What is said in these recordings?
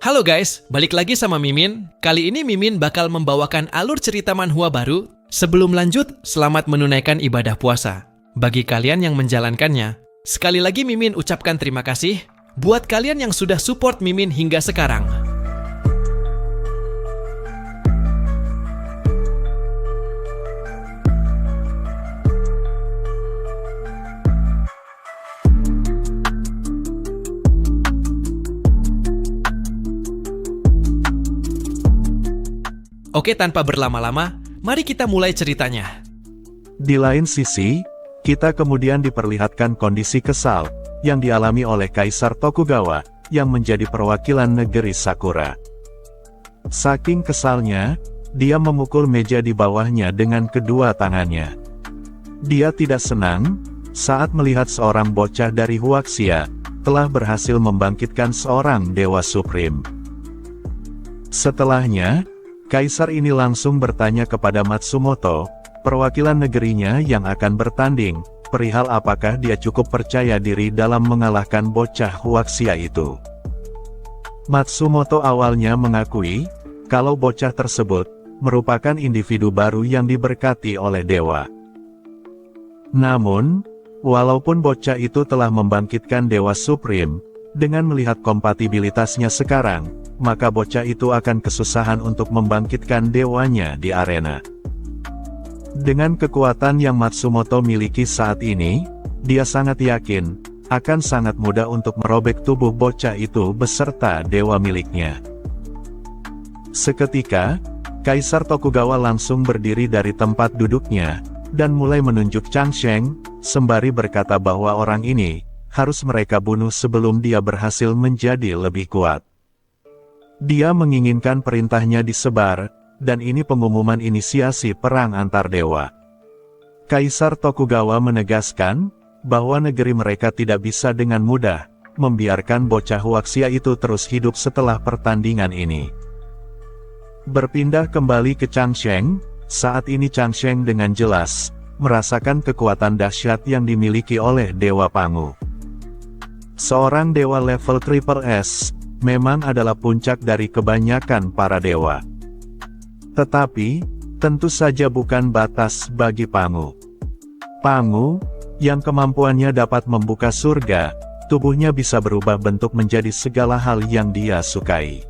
Halo guys, balik lagi sama Mimin. Kali ini Mimin bakal membawakan alur cerita manhwa baru. Sebelum lanjut, selamat menunaikan ibadah puasa. Bagi kalian yang menjalankannya, sekali lagi Mimin ucapkan terima kasih buat kalian yang sudah support Mimin hingga sekarang. Oke, tanpa berlama-lama, mari kita mulai ceritanya. Di lain sisi, kita kemudian diperlihatkan kondisi kesal yang dialami oleh Kaisar Tokugawa yang menjadi perwakilan negeri Sakura. Saking kesalnya, dia memukul meja di bawahnya dengan kedua tangannya. Dia tidak senang saat melihat seorang bocah dari Huaxia telah berhasil membangkitkan seorang dewa supreme. Setelahnya, Kaisar ini langsung bertanya kepada Matsumoto, perwakilan negerinya yang akan bertanding, perihal apakah dia cukup percaya diri dalam mengalahkan bocah Huaxia itu. Matsumoto awalnya mengakui, kalau bocah tersebut merupakan individu baru yang diberkati oleh dewa. Namun, walaupun bocah itu telah membangkitkan dewa supreme, dengan melihat kompatibilitasnya sekarang, maka bocah itu akan kesusahan untuk membangkitkan dewanya di arena. Dengan kekuatan yang Matsumoto miliki saat ini, dia sangat yakin, akan sangat mudah untuk merobek tubuh bocah itu beserta dewa miliknya. Seketika, Kaisar Tokugawa langsung berdiri dari tempat duduknya, dan mulai menunjuk Changsheng, sembari berkata bahwa orang ini harus mereka bunuh sebelum dia berhasil menjadi lebih kuat. Dia menginginkan perintahnya disebar, dan ini pengumuman inisiasi perang antar dewa. Kaisar Tokugawa menegaskan, bahwa negeri mereka tidak bisa dengan mudah, membiarkan bocah Huaxia itu terus hidup setelah pertandingan ini. Berpindah kembali ke Changsheng, saat ini Changsheng dengan jelas, merasakan kekuatan dahsyat yang dimiliki oleh Dewa Pangu. Seorang dewa level Triple S, memang adalah puncak dari kebanyakan para dewa. Tetapi, tentu saja bukan batas bagi Pangu. Pangu, yang kemampuannya dapat membuka surga, tubuhnya bisa berubah bentuk menjadi segala hal yang dia sukai.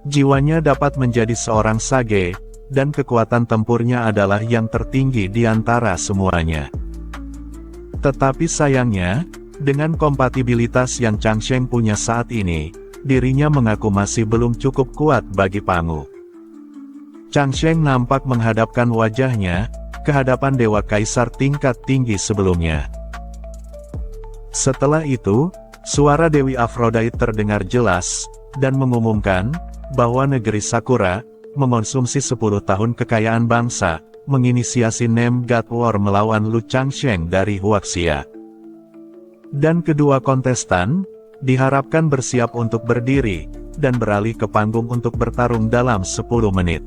Jiwanya dapat menjadi seorang sage, dan kekuatan tempurnya adalah yang tertinggi di antara semuanya. Tetapi sayangnya, dengan kompatibilitas yang Changsheng punya saat ini, dirinya mengaku masih belum cukup kuat bagi Pangu. Changsheng nampak menghadapkan wajahnya ke hadapan Dewa Kaisar tingkat tinggi sebelumnya. Setelah itu, suara Dewi Aphrodite terdengar jelas, dan mengumumkan, bahwa negeri Sakura, mengonsumsi 10 tahun kekayaan bangsa, menginisiasi Name God War melawan Lu Changsheng dari Huaxia. Dan kedua kontestan, diharapkan bersiap untuk berdiri, dan beralih ke panggung untuk bertarung dalam 10 menit.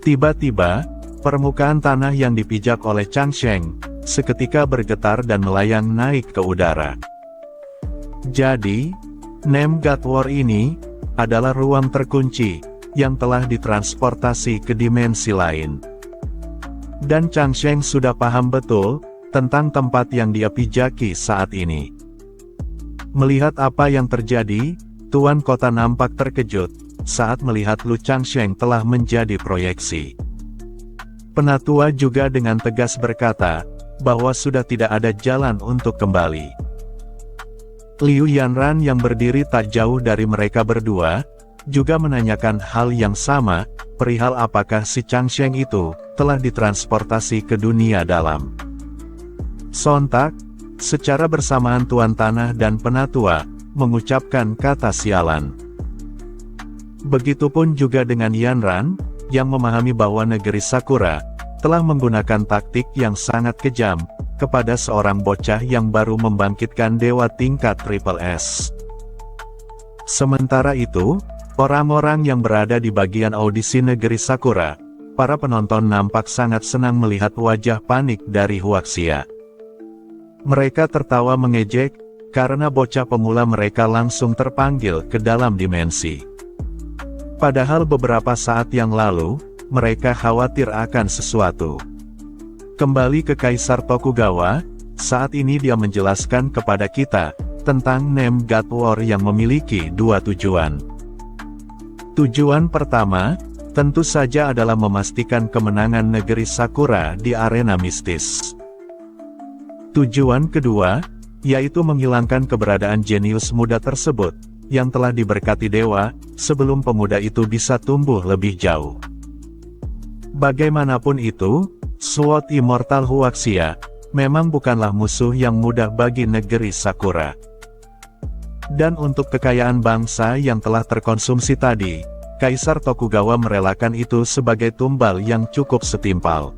Tiba-tiba, permukaan tanah yang dipijak oleh Changsheng, seketika bergetar dan melayang naik ke udara. Jadi, Name God War ini, adalah ruang terkunci, yang telah ditransportasi ke dimensi lain. Dan Changsheng sudah paham betul, tentang tempat yang dia pijaki saat ini. Melihat apa yang terjadi, Tuan Kota nampak terkejut, saat melihat Lu Changsheng telah menjadi proyeksi. Penatua juga dengan tegas berkata, bahwa sudah tidak ada jalan untuk kembali. Liu Yanran yang berdiri tak jauh dari mereka berdua, juga menanyakan hal yang sama, perihal apakah si Changsheng itu, telah ditransportasi ke dunia dalam. Sontak, secara bersamaan Tuan Tanah dan Penatua, mengucapkan kata sialan. Begitupun juga dengan Yanran, yang memahami bahwa negeri Sakura, telah menggunakan taktik yang sangat kejam, kepada seorang bocah yang baru membangkitkan dewa tingkat Triple S. Sementara itu, orang-orang yang berada di bagian audisi negeri Sakura, para penonton nampak sangat senang melihat wajah panik dari Huaxia. Mereka tertawa mengejek, karena bocah pemula mereka langsung terpanggil ke dalam dimensi. Padahal beberapa saat yang lalu, mereka khawatir akan sesuatu. Kembali ke Kaisar Tokugawa, saat ini dia menjelaskan kepada kita tentang Name God War yang memiliki dua tujuan. Tujuan pertama, tentu saja adalah memastikan kemenangan negeri Sakura di arena mistis. Tujuan kedua, yaitu menghilangkan keberadaan jenius muda tersebut, yang telah diberkati dewa, sebelum pemuda itu bisa tumbuh lebih jauh. Bagaimanapun itu, Sword Immortal Huaxia memang bukanlah musuh yang mudah bagi negeri Sakura. Dan untuk kekayaan bangsa yang telah terkonsumsi tadi, Kaisar Tokugawa merelakan itu sebagai tumbal yang cukup setimpal.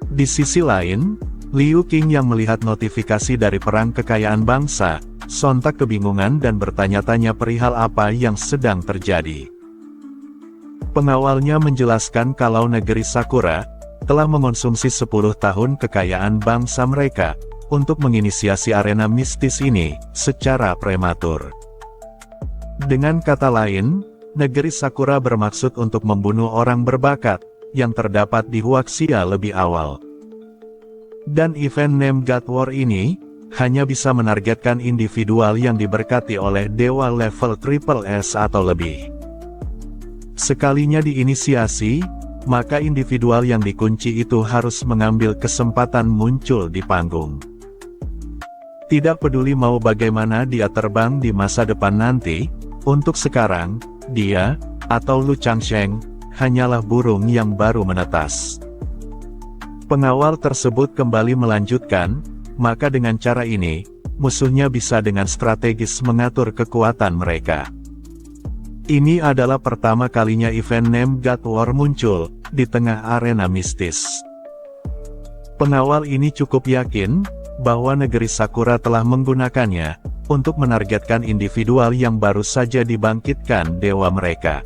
Di sisi lain, Liu Qing yang melihat notifikasi dari perang kekayaan bangsa, sontak kebingungan dan bertanya-tanya perihal apa yang sedang terjadi. Pengawalnya menjelaskan kalau negeri Sakura telah mengonsumsi 10 tahun kekayaan bangsa mereka untuk menginisiasi arena mistis ini secara prematur. Dengan kata lain, negeri Sakura bermaksud untuk membunuh orang berbakat yang terdapat di Huaxia lebih awal. Dan event Name God War ini hanya bisa menargetkan individual yang diberkati oleh dewa level triple S atau lebih. Sekalinya diinisiasi, maka individual yang dikunci itu harus mengambil kesempatan muncul di panggung. Tidak peduli mau bagaimana dia terbang di masa depan nanti, untuk sekarang, dia, atau Lu Changsheng, hanyalah burung yang baru menetas. Pengawal tersebut kembali melanjutkan, maka dengan cara ini, musuhnya bisa dengan strategis mengatur kekuatan mereka. Ini adalah pertama kalinya event Name God War muncul di tengah arena mistis. Pengawal ini cukup yakin bahwa negeri Sakura telah menggunakannya untuk menargetkan individual yang baru saja dibangkitkan dewa mereka.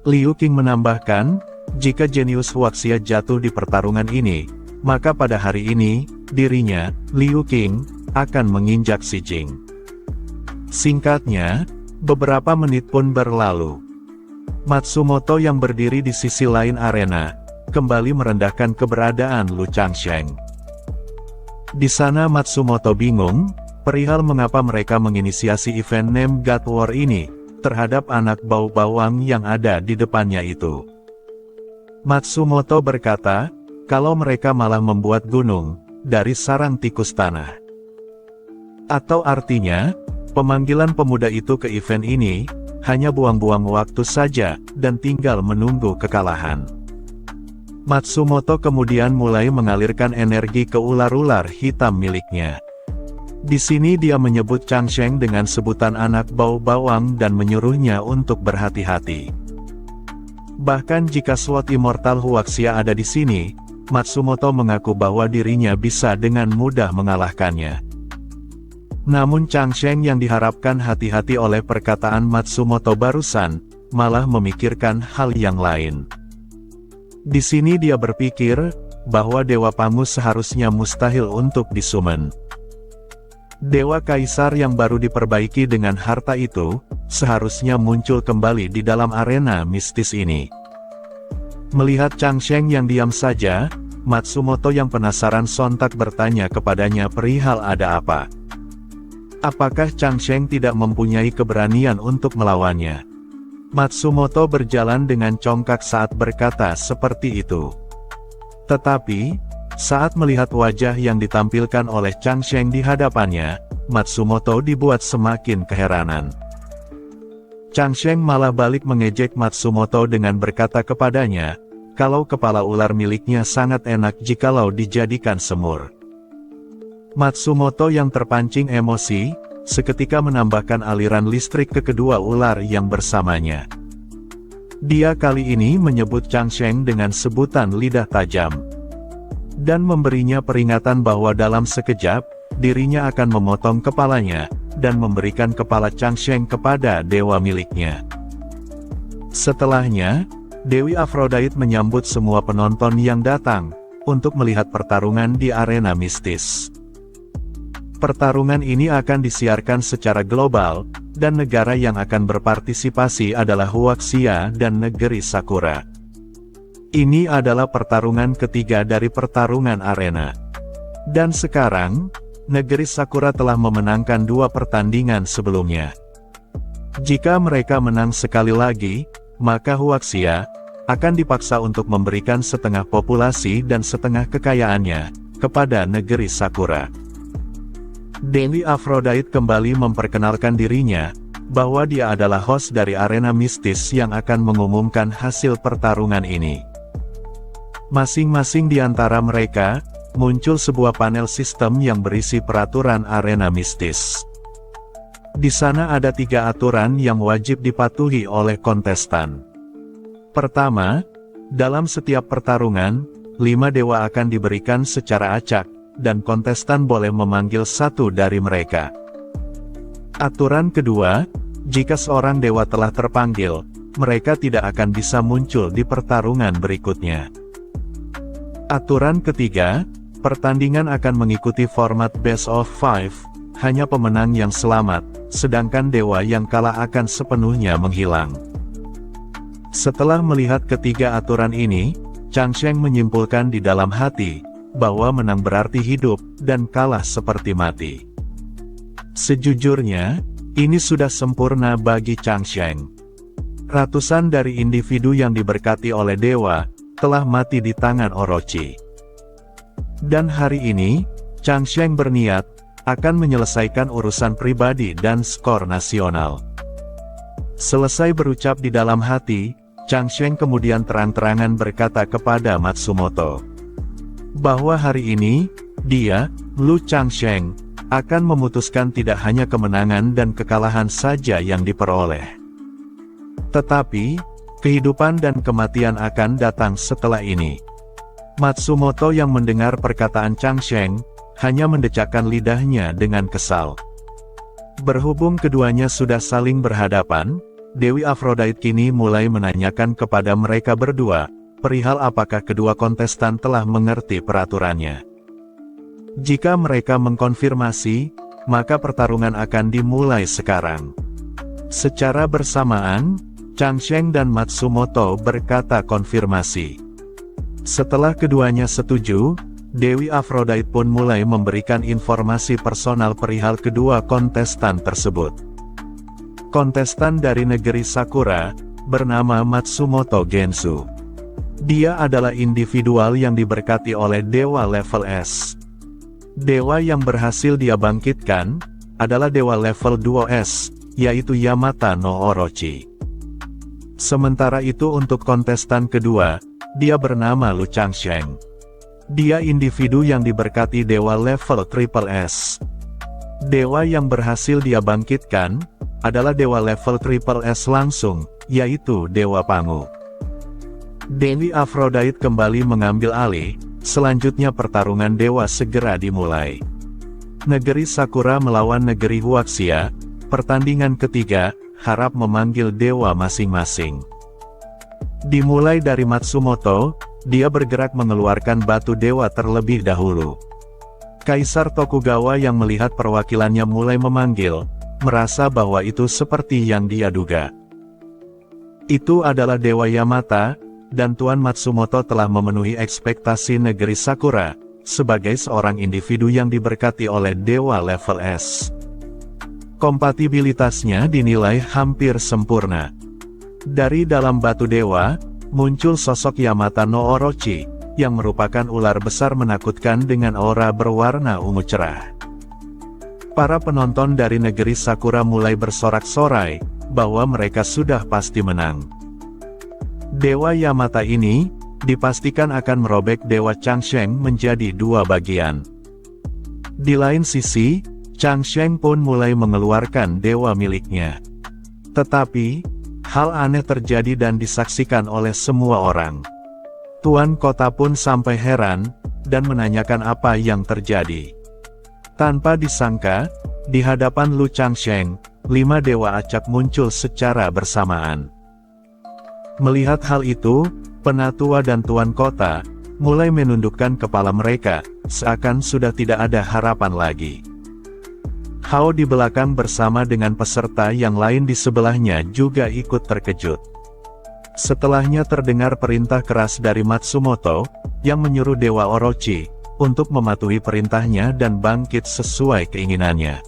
Liu Qing menambahkan, jika jenius Huaxia jatuh di pertarungan ini, maka pada hari ini, dirinya, Liu Qing, akan menginjak Xi Jing. Singkatnya, beberapa menit pun berlalu. Matsumoto yang berdiri di sisi lain arena, kembali merendahkan keberadaan Lu Changsheng. Di sana Matsumoto bingung, perihal mengapa mereka menginisiasi event Name God War ini, terhadap anak bau bawang yang ada di depannya itu. Matsumoto berkata, kalau mereka malah membuat gunung dari sarang tikus tanah. Atau artinya, pemanggilan pemuda itu ke event ini, hanya buang-buang waktu saja, dan tinggal menunggu kekalahan. Matsumoto kemudian mulai mengalirkan energi ke ular-ular hitam miliknya. Di sini dia menyebut Changsheng dengan sebutan anak bau bawang dan menyuruhnya untuk berhati-hati. Bahkan jika Sword Immortal Huaxia ada di sini, Matsumoto mengaku bahwa dirinya bisa dengan mudah mengalahkannya. Namun Changsheng yang diharapkan hati-hati oleh perkataan Matsumoto barusan, malah memikirkan hal yang lain. Di sini dia berpikir, bahwa Dewa Pangu seharusnya mustahil untuk disummon. Dewa Kaisar yang baru diperbaiki dengan harta itu, seharusnya muncul kembali di dalam arena mistis ini. Melihat Changsheng yang diam saja, Matsumoto yang penasaran sontak bertanya kepadanya perihal ada apa. Apakah Changsheng tidak mempunyai keberanian untuk melawannya? Matsumoto berjalan dengan congkak saat berkata seperti itu. Tetapi, saat melihat wajah yang ditampilkan oleh Changsheng di hadapannya, Matsumoto dibuat semakin keheranan. Changsheng malah balik mengejek Matsumoto dengan berkata kepadanya, kalau kepala ular miliknya sangat enak jikalau dijadikan semur. Matsumoto yang terpancing emosi, seketika menambahkan aliran listrik ke kedua ular yang bersamanya. Dia kali ini menyebut Changsheng dengan sebutan lidah tajam. Dan memberinya peringatan bahwa dalam sekejap, dirinya akan memotong kepalanya, dan memberikan kepala Changsheng kepada dewa miliknya. Setelahnya, Dewi Aphrodite menyambut semua penonton yang datang, untuk melihat pertarungan di arena mistis. Pertarungan ini akan disiarkan secara global, dan negara yang akan berpartisipasi adalah Huaxia dan negeri Sakura. Ini adalah pertarungan ketiga dari pertarungan arena. Dan sekarang, negeri Sakura telah memenangkan 2 pertandingan sebelumnya. Jika mereka menang sekali lagi, maka Huaxia akan dipaksa untuk memberikan setengah populasi dan setengah kekayaannya kepada negeri Sakura. Dewi Aphrodite kembali memperkenalkan dirinya, bahwa dia adalah host dari arena mistis yang akan mengumumkan hasil pertarungan ini. Masing-masing di antara mereka, muncul sebuah panel sistem yang berisi peraturan arena mistis. Di sana ada 3 aturan yang wajib dipatuhi oleh kontestan. Pertama, dalam setiap pertarungan, 5 dewa akan diberikan secara acak, dan kontestan boleh memanggil satu dari mereka. Aturan kedua, jika seorang dewa telah terpanggil, mereka tidak akan bisa muncul di pertarungan berikutnya. Aturan ketiga, pertandingan akan mengikuti format best of 5, hanya pemenang yang selamat, sedangkan dewa yang kalah akan sepenuhnya menghilang. Setelah melihat ketiga aturan ini, Changsheng menyimpulkan di dalam hati, bahwa menang berarti hidup, dan kalah seperti mati. Sejujurnya, ini sudah sempurna bagi Changsheng. Ratusan dari individu yang diberkati oleh dewa, telah mati di tangan Orochi. Dan hari ini, Changsheng berniat, akan menyelesaikan urusan pribadi dan skor nasional. Selesai berucap di dalam hati, Changsheng kemudian terang-terangan berkata kepada Matsumoto, bahwa hari ini, dia, Lu Changsheng, akan memutuskan tidak hanya kemenangan dan kekalahan saja yang diperoleh. Tetapi, kehidupan dan kematian akan datang setelah ini. Matsumoto yang mendengar perkataan Changsheng, hanya mendecakkan lidahnya dengan kesal. Berhubung keduanya sudah saling berhadapan, Dewi Aphrodite kini mulai menanyakan kepada mereka berdua, perihal apakah kedua kontestan telah mengerti peraturannya. Jika mereka mengkonfirmasi, maka pertarungan akan dimulai sekarang. Secara bersamaan, Changsheng dan Matsumoto berkata konfirmasi. Setelah keduanya setuju, Dewi Aphrodite pun mulai memberikan informasi personal perihal kedua kontestan tersebut. Kontestan dari negeri Sakura, bernama Matsumoto Gensu. Dia adalah individual yang diberkati oleh dewa level S. Dewa yang berhasil dia bangkitkan, adalah dewa level 2S, yaitu Yamata no Orochi. Sementara itu untuk kontestan kedua, dia bernama Lu Changsheng. Dia individu yang diberkati dewa level triple S. Dewa yang berhasil dia bangkitkan, adalah dewa level triple S langsung, yaitu Dewa Pangu. Dewi Aphrodite kembali mengambil alih, selanjutnya pertarungan dewa segera dimulai. Negeri Sakura melawan negeri Huaxia, pertandingan ketiga, harap memanggil dewa masing-masing. Dimulai dari Matsumoto, dia bergerak mengeluarkan batu dewa terlebih dahulu. Kaisar Tokugawa yang melihat perwakilannya mulai memanggil, merasa bahwa itu seperti yang dia duga. Itu adalah Dewa Yamata, dan Tuan Matsumoto telah memenuhi ekspektasi negeri Sakura, sebagai seorang individu yang diberkati oleh dewa level S. Kompatibilitasnya dinilai hampir sempurna. Dari dalam batu dewa, muncul sosok Yamata no Orochi, yang merupakan ular besar menakutkan dengan aura berwarna ungu cerah. Para penonton dari negeri Sakura mulai bersorak-sorai, bahwa mereka sudah pasti menang. Dewa Yamata ini, dipastikan akan merobek Dewa Changsheng menjadi 2 bagian. Di lain sisi, Changsheng pun mulai mengeluarkan dewa miliknya. Tetapi, hal aneh terjadi dan disaksikan oleh semua orang. Tuan kota pun sampai heran, dan menanyakan apa yang terjadi. Tanpa disangka, di hadapan Lu Changsheng, 5 dewa acak muncul secara bersamaan. Melihat hal itu, penatua dan tuan kota, mulai menundukkan kepala mereka, seakan sudah tidak ada harapan lagi. Hao di belakang bersama dengan peserta yang lain di sebelahnya juga ikut terkejut. Setelahnya terdengar perintah keras dari Matsumoto, yang menyuruh Dewa Orochi untuk mematuhi perintahnya dan bangkit sesuai keinginannya.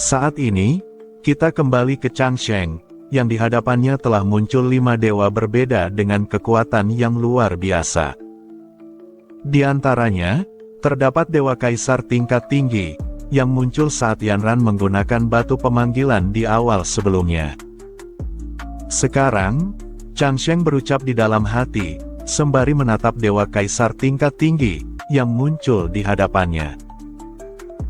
Saat ini, kita kembali ke Changsheng, yang di hadapannya telah muncul 5 dewa berbeda dengan kekuatan yang luar biasa. Di antaranya, terdapat Dewa Kaisar tingkat tinggi, yang muncul saat Yanran menggunakan batu pemanggilan di awal sebelumnya. Sekarang, Changsheng berucap di dalam hati, sembari menatap Dewa Kaisar tingkat tinggi, yang muncul di hadapannya.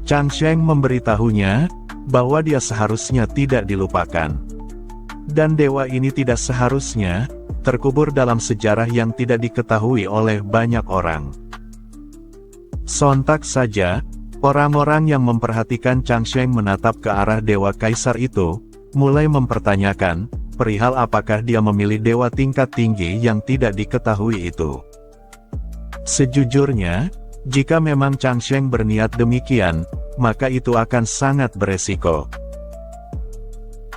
Changsheng memberitahunya, bahwa dia seharusnya tidak dilupakan. Dan dewa ini tidak seharusnya, terkubur dalam sejarah yang tidak diketahui oleh banyak orang. Sontak saja, orang-orang yang memperhatikan Changsheng menatap ke arah Dewa Kaisar itu, mulai mempertanyakan, perihal apakah dia memilih dewa tingkat tinggi yang tidak diketahui itu. Sejujurnya, jika memang Changsheng berniat demikian, maka itu akan sangat beresiko.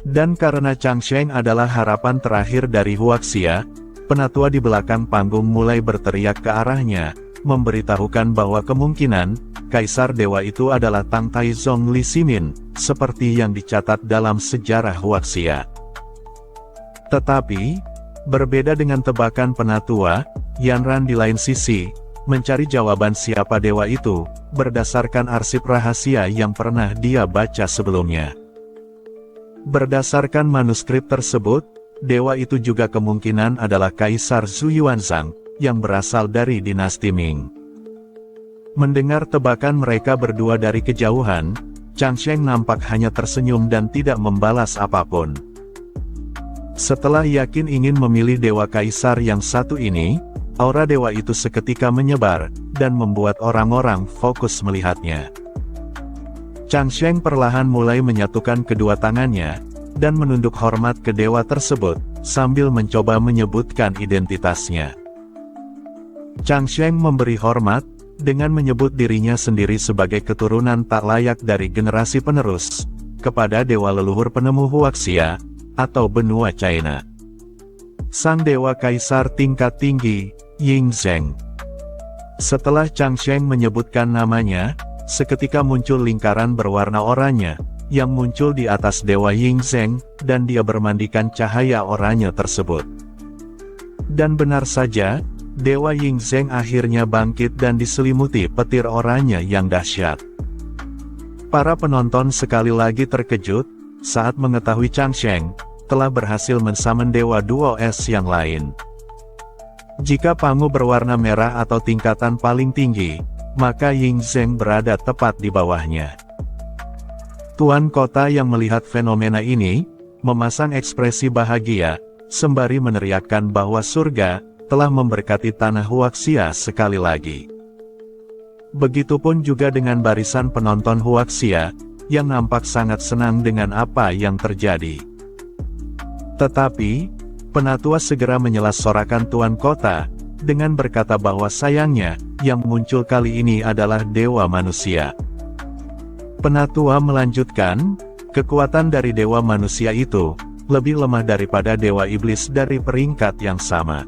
Dan karena Changsheng adalah harapan terakhir dari Huaxia, penatua di belakang panggung mulai berteriak ke arahnya, memberitahukan bahwa kemungkinan Kaisar Dewa itu adalah Tang Taizong Li Ximin, seperti yang dicatat dalam sejarah Huaxia. Tetapi, berbeda dengan tebakan penatua, Yanran di lain sisi, mencari jawaban siapa dewa itu, berdasarkan arsip rahasia yang pernah dia baca sebelumnya. Berdasarkan manuskrip tersebut, dewa itu juga kemungkinan adalah Kaisar Zhu Yuanzhang, yang berasal dari dinasti Ming. Mendengar tebakan mereka berdua dari kejauhan, Changsheng nampak hanya tersenyum dan tidak membalas apapun. Setelah yakin ingin memilih dewa kaisar yang satu ini, aura dewa itu seketika menyebar, dan membuat orang-orang fokus melihatnya. Changsheng perlahan mulai menyatukan kedua tangannya, dan menunduk hormat ke dewa tersebut, sambil mencoba menyebutkan identitasnya. Changsheng memberi hormat, dengan menyebut dirinya sendiri sebagai keturunan tak layak dari generasi penerus, kepada dewa leluhur penemu Huaxia, atau benua China. Sang dewa kaisar tingkat tinggi, Yingzheng. Setelah Changsheng menyebutkan namanya, seketika muncul lingkaran berwarna oranye, yang muncul di atas dewa Yingzheng, dan dia bermandikan cahaya oranye tersebut. Dan benar saja, dewa Yingzheng akhirnya bangkit dan diselimuti petir oranye yang dahsyat. Para penonton sekali lagi terkejut, saat mengetahui Changsheng telah berhasil mensamen dewa duo es yang lain. Jika Pangu berwarna merah atau tingkatan paling tinggi, maka Yingzheng berada tepat di bawahnya. Tuan kota yang melihat fenomena ini, memasang ekspresi bahagia, sembari meneriakkan bahwa surga telah memberkati tanah Huaxia sekali lagi. Begitupun juga dengan barisan penonton Huaxia, yang nampak sangat senang dengan apa yang terjadi. Tetapi, penatua segera menyelas sorakan tuan kota, dengan berkata bahwa sayangnya, yang muncul kali ini adalah dewa manusia. Penatua melanjutkan, kekuatan dari dewa manusia itu, lebih lemah daripada dewa iblis dari peringkat yang sama.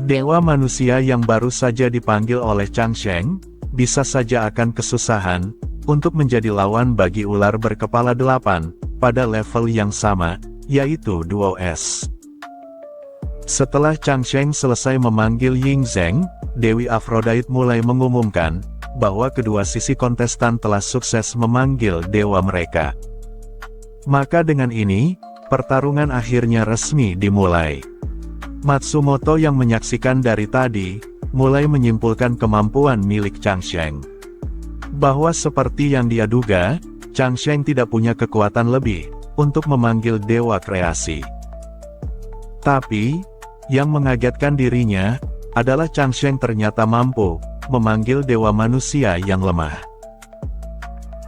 Dewa manusia yang baru saja dipanggil oleh Changsheng, bisa saja akan kesusahan, untuk menjadi lawan bagi ular berkepala 8, pada level yang sama, yaitu duo es. Setelah Changsheng selesai memanggil Yingzheng, Dewi Aphrodite mulai mengumumkan, bahwa kedua sisi kontestan telah sukses memanggil dewa mereka. Maka dengan ini, pertarungan akhirnya resmi dimulai. Matsumoto yang menyaksikan dari tadi, mulai menyimpulkan kemampuan milik Changsheng. Bahwa seperti yang dia duga, Changsheng tidak punya kekuatan lebih, untuk memanggil dewa kreasi. Tapi, yang mengagetkan dirinya, adalah Changsheng ternyata mampu, memanggil dewa manusia yang lemah.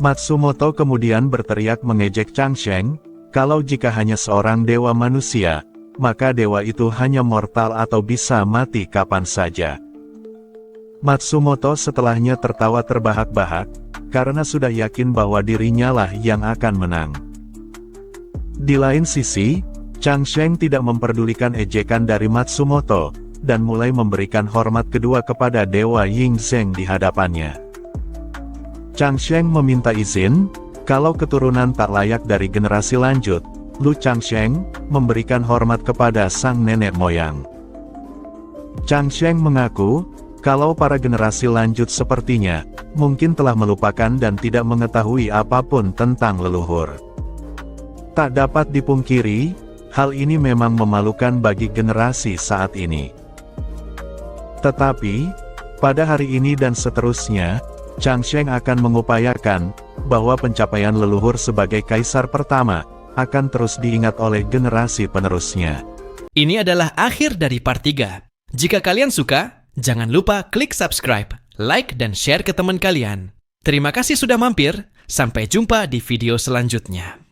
Matsumoto kemudian berteriak mengejek Changsheng, kalau jika hanya seorang dewa manusia, maka dewa itu hanya mortal atau bisa mati kapan saja. Matsumoto setelahnya tertawa terbahak-bahak, karena sudah yakin bahwa dirinya lah yang akan menang. Di lain sisi, Chang Sheng tidak memperdulikan ejekan dari Matsumoto, dan mulai memberikan hormat kedua kepada Dewa Ying Zheng di hadapannya. Chang Sheng meminta izin, kalau keturunan tak layak dari generasi lanjut, Lu Chang Sheng memberikan hormat kepada sang nenek moyang. Chang Sheng mengaku, kalau para generasi lanjut sepertinya, mungkin telah melupakan dan tidak mengetahui apapun tentang leluhur. Tak dapat dipungkiri, hal ini memang memalukan bagi generasi saat ini. Tetapi, pada hari ini dan seterusnya, Chang Sheng akan mengupayakan, bahwa pencapaian leluhur sebagai kaisar pertama, akan terus diingat oleh generasi penerusnya. Ini adalah akhir dari part 3. Jika kalian suka, jangan lupa klik subscribe, like, dan share ke teman kalian. Terima kasih sudah mampir, sampai jumpa di video selanjutnya.